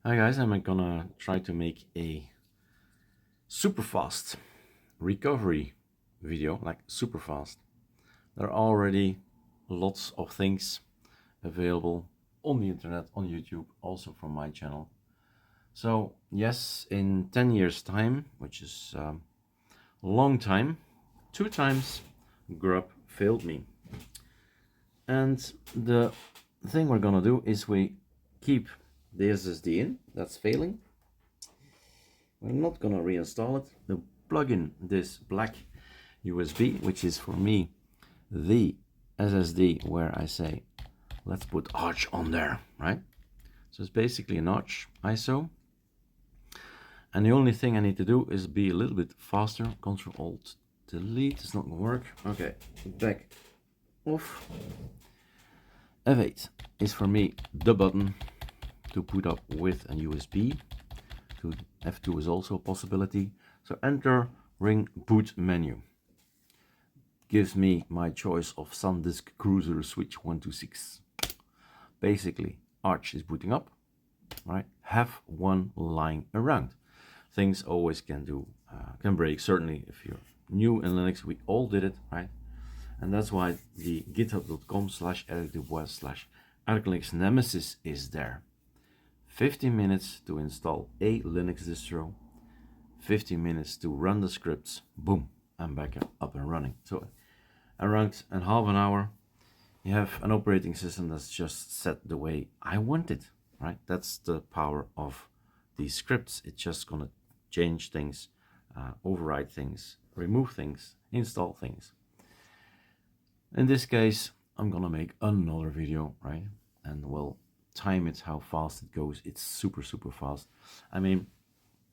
Hi guys, I'm gonna try to make a super fast recovery video, like super fast. There are already lots of things available on the internet, on YouTube, also from my channel. So yes, in 10 years time, which is a long time, 2 times grub failed me. And the thing we're gonna do is we keep the SSD in, that's failing. We're not gonna reinstall it. We'll plug in this black USB, which is for me the SSD where I say, let's put Arch on there, right? So it's basically an Arch ISO. And the only thing I need to do is be a little bit faster. Ctrl Alt Delete, it's not gonna work. Okay, back off. F8 is for me the button to put up with a USB. F2 is also a possibility. So enter ring boot menu. Gives me my choice of SanDisk Cruiser Switch 126. Basically, Arch is booting up, right? Have one lying around. Things always can break. Certainly, if you're new in Linux, we all did it, right? And that's why the github.com/eric/ArcoLinux Nemesis is there. 50 minutes to install a Linux distro, 50 minutes to run the scripts, boom, I'm back up and running. So around half an hour, you have an operating system that's just set the way I want it, right? That's the power of these scripts. It's just gonna change things, override things, remove things, install things. In this case, I'm gonna make another video, right? And we'll time it how fast it goes. It's super fast. I mean,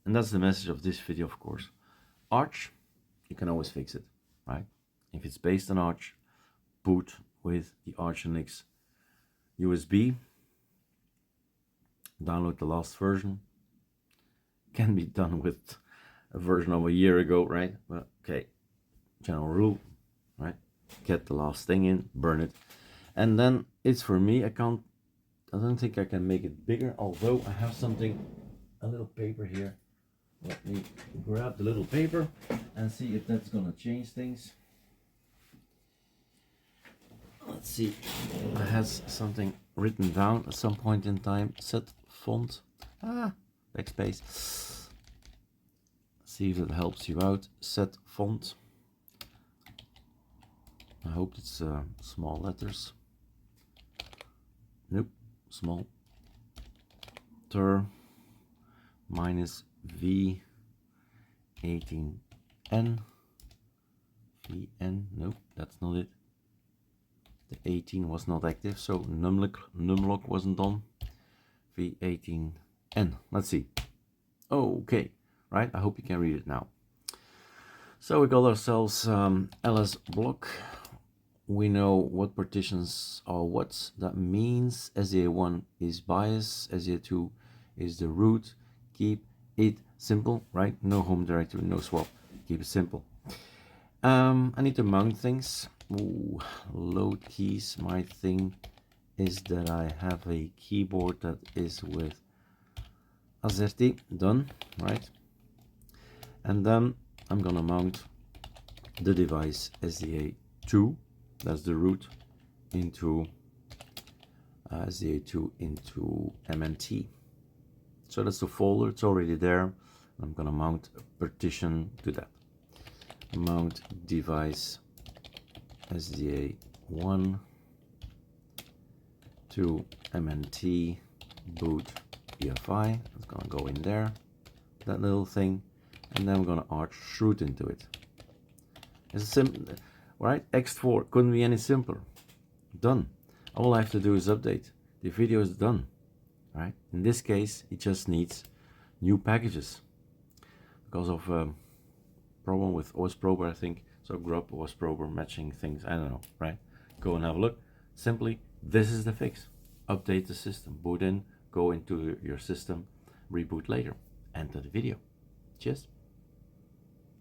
and that's the message of this video, of course. Arch, you can always fix it, right? If it's based on Arch, boot with the ArcoLinux USB, download the last version. Can be done with a version of a year ago, right? But okay, general rule, right? Get the last thing in, burn it, and then it's for me. I don't think I can make it bigger, although I have something, a little paper here. Let me grab the little paper and see if that's gonna change things. Let's see, I have something written down at some point in time. Set font, backspace. See if it helps you out. Set font. I hope it's small letters. Nope, small. Minus V18N. VN, nope, that's not it. The 18 was not active, so numlock wasn't on. V18N, let's see. Okay, right, I hope you can read it now. So we got ourselves lsblk. We know what partitions are what. That means SDA1 is BIOS, SDA2 is the root. Keep it simple, right? No home directory, no swap. Keep it simple. I need to mount things. Ooh, load keys. My thing is that I have a keyboard that is with AZERTY. Done, right? And then I'm gonna mount the device SDA2. That's the root into SDA2 into MNT. So that's the folder, it's already there. I'm gonna mount a partition to that. Mount device SDA1 to MNT boot EFI. It's gonna go in there, that little thing, and then we're gonna arch-chroot into it. It's simple, right? X4 couldn't be any simpler. Done. All I have to do is update. The video is done, right? In this case, it just needs new packages because of problem with OS Prober, I think. So grub OS Prober matching things. I don't know, right? Go and have a look. Simply, this is the fix. Update the system. Boot in. Go into your system. Reboot later. Enter the video. Cheers.